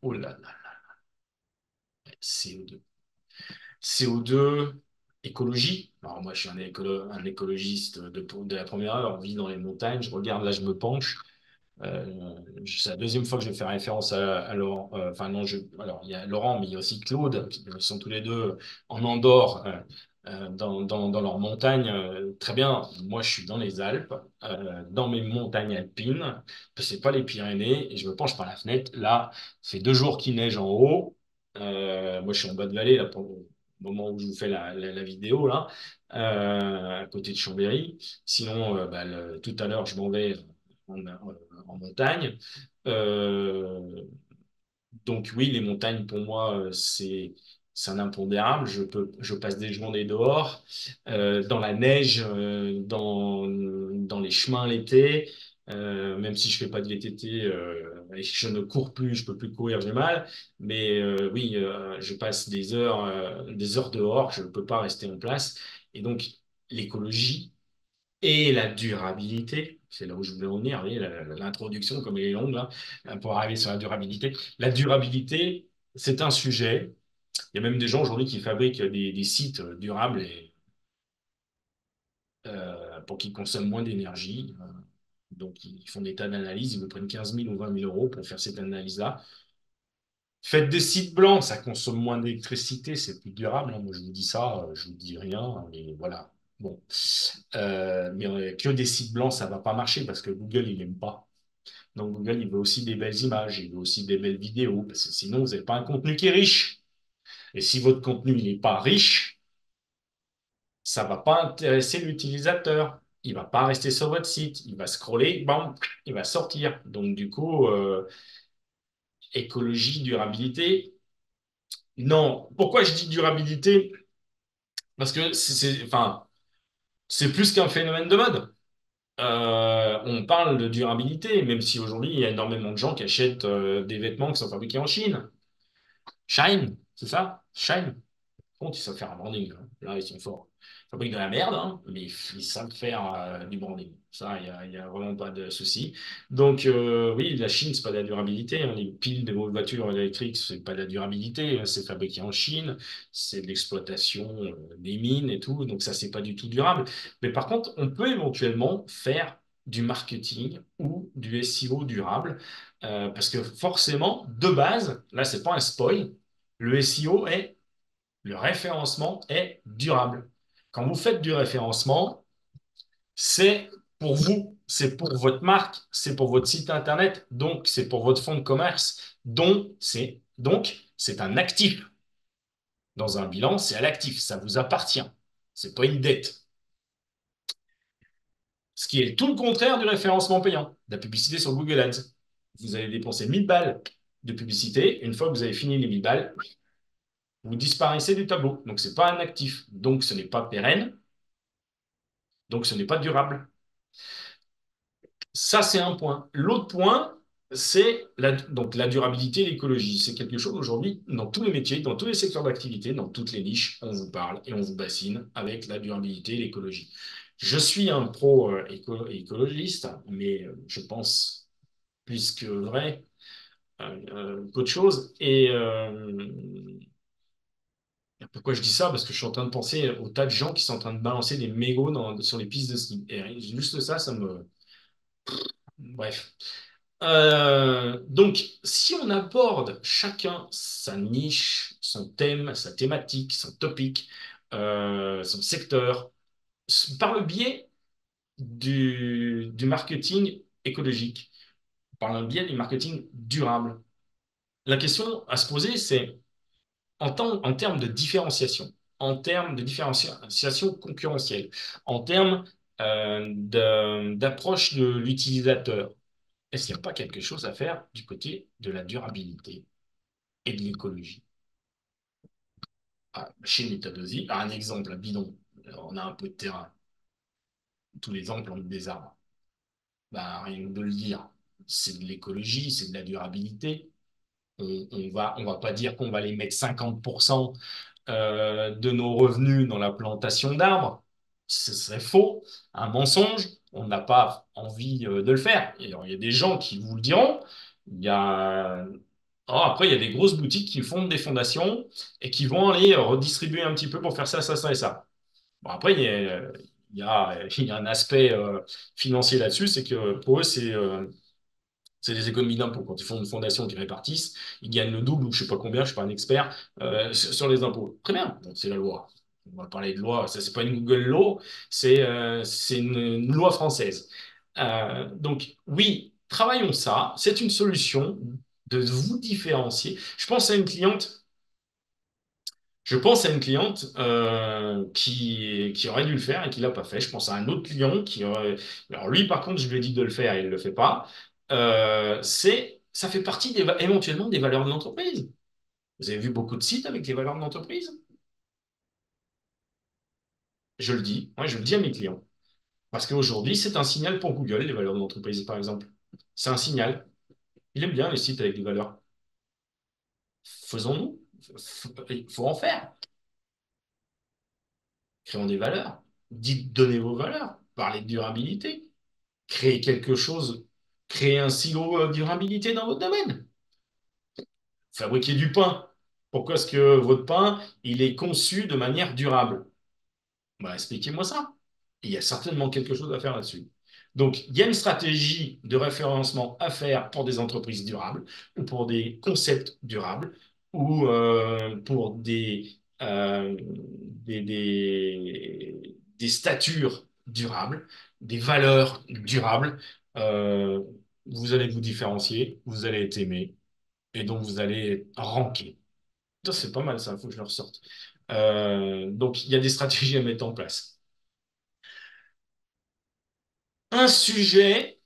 Oh là là, CO2. CO2, écologie. Alors moi, je suis un écologiste de la première heure. On vit dans les montagnes. Je regarde, là, je me penche. C'est la deuxième fois que je fais référence à Laurent. Enfin, non, alors, il y a Laurent, mais il y a aussi Claude. Ils sont tous les deux en Andorre, dans leurs montagnes. Très bien. Moi, je suis dans les Alpes, dans mes montagnes alpines. C'est pas les Pyrénées. Et je me penche par la fenêtre. Là, c'est 2 jours qu'il neige en haut. Moi, je suis en bas de vallée, là, pour le moment où je vous fais la vidéo, là, à côté de Chambéry. Sinon, bah, tout à l'heure, je m'en vais en montagne. Euh, donc oui, les montagnes pour moi c'est un impondérable. Je passe des journées dehors, dans la neige, dans les chemins l'été. Même si je fais pas de VTT et que je ne cours plus, je peux plus courir, j'ai mal. Mais oui, je passe des heures dehors. Je ne peux pas rester en place. Et donc l'écologie et la durabilité, c'est là où je voulais en venir, vous voyez, l'introduction, comme elle est longue, là, pour arriver sur la durabilité. La durabilité, c'est un sujet. Il y a même des gens aujourd'hui qui fabriquent des sites durables pour qu'ils consomment moins d'énergie. Donc, ils font des tas d'analyses, ils vous prennent 15 000 ou 20 000 euros pour faire cette analyse-là. Faites des sites blancs, ça consomme moins d'électricité, c'est plus durable, hein. Moi, je vous dis ça, je vous dis rien, mais voilà. Bon. Mais que des sites blancs, ça va pas marcher parce que Google, il aime pas. Donc Google, il veut aussi des belles images, il veut aussi des belles vidéos, parce que sinon, vous n'avez pas un contenu qui est riche. Et si votre contenu, il n'est pas riche, ça va pas intéresser l'utilisateur. Il va pas rester sur votre site. Il va scroller, bam, il va sortir. Donc du coup, écologie, durabilité. Non. Pourquoi je dis durabilité? Parce que enfin, c'est plus qu'un phénomène de mode. On parle de durabilité, même si aujourd'hui, il y a énormément de gens qui achètent des vêtements qui sont fabriqués en Chine. Shine, c'est ça? Shine. Contre, ils savent faire un branding, hein. Là, ils sont forts. Ils fabriquent de la merde, hein, mais ils savent faire du branding. Ça, il y a vraiment pas de souci. Donc, oui, la Chine, c'est pas de la durabilité, hein. Les piles de vos voitures électriques, c'est pas de la durabilité, hein. C'est fabriqué en Chine. C'est de l'exploitation des mines et tout. Donc, ça, c'est pas du tout durable. Mais par contre, on peut éventuellement faire du marketing ou du SEO durable. Parce que forcément, de base, là, c'est pas un spoil, le SEO est le référencement est durable. Quand vous faites du référencement, c'est pour vous, c'est pour votre marque, c'est pour votre site internet, donc c'est pour votre fonds de commerce, donc c'est un actif. Dans un bilan, c'est à l'actif, ça vous appartient. C'est pas une dette. Ce qui est tout le contraire du référencement payant, de la publicité sur Google Ads. Vous allez dépenser 1000 balles de publicité. Une fois que vous avez fini les 1000 balles, vous disparaissez du tableau. Donc, ce n'est pas un actif. Donc, ce n'est pas pérenne. Donc, ce n'est pas durable. Ça, c'est un point. L'autre point, c'est donc la durabilité et l'écologie. C'est quelque chose aujourd'hui, dans tous les métiers, dans tous les secteurs d'activité, dans toutes les niches, on vous parle et on vous bassine avec la durabilité et l'écologie. Je suis un pro écologiste, mais je pense plus que vrai qu'autre chose. Et pourquoi je dis ça? Parce que je suis en train de penser aux tas de gens qui sont en train de balancer des mégots sur les pistes de ski. Et juste ça, ça me... Bref. Donc, si on aborde chacun sa niche, son thème, sa thématique, son topic, son secteur, par le biais du marketing écologique, par le biais du marketing durable, la question à se poser, c'est en termes de différenciation, en termes de différenciation concurrentielle, en termes d'approche de l'utilisateur, est-ce qu'il n'y a pas quelque chose à faire du côté de la durabilité et de l'écologie? Chez Metadosi, un exemple, un bidon, on a un peu de terrain. Tous les ans, on plante des arbres. Ben, rien que de le dire, c'est de l'écologie, c'est de la durabilité. On va pas dire qu'on va les mettre 50% de nos revenus dans la plantation d'arbres. Ce serait faux, un mensonge. On n'a pas envie de le faire. Et alors, il y a des gens qui vous le diront. Il y a Alors après, il y a des grosses boutiques qui font des fondations et qui vont aller redistribuer un petit peu pour faire ça, ça, ça et ça. Bon, après, il y a un aspect financier là-dessus, c'est que pour eux, c'est des économies d'impôts. Quand ils font une fondation qui répartissent, ils gagnent le double ou je sais pas combien, je suis pas un expert, sur les impôts. Très bien, bon, c'est la loi. On va parler de loi, ça c'est pas une Google Law, c'est une loi française. Donc oui, travaillons ça, c'est une solution de vous différencier. Je pense à une cliente qui aurait dû le faire et qui l'a pas fait. Je pense à un autre client qui aurait. Alors lui, par contre, je lui ai dit de le faire et il le fait pas. Ça fait partie éventuellement des valeurs de l'entreprise. Vous avez vu beaucoup de sites avec les valeurs de l'entreprise? Je le dis, moi je le dis à mes clients. Parce qu'aujourd'hui, c'est un signal pour Google, les valeurs de l'entreprise, par exemple. C'est un signal. Il aime bien les sites avec des valeurs. Faisons-nous. Il faut en faire. Créons des valeurs. Dites, donnez vos valeurs. Parlez de durabilité. Créer quelque chose, créer un silo durabilité dans votre domaine. Fabriquer du pain. Pourquoi est-ce que votre pain, il est conçu de manière durable? Bah, expliquez-moi ça. Il y a certainement quelque chose à faire là-dessus. Donc, il y a une stratégie de référencement à faire pour des entreprises durables ou pour des concepts durables ou pour des statures durables, des valeurs durables. Euh, vous allez vous différencier, vous allez être aimé et donc vous allez ranker. Ça, c'est pas mal ça, il faut que je le ressorte. Donc, il y a des stratégies à mettre en place. Un sujet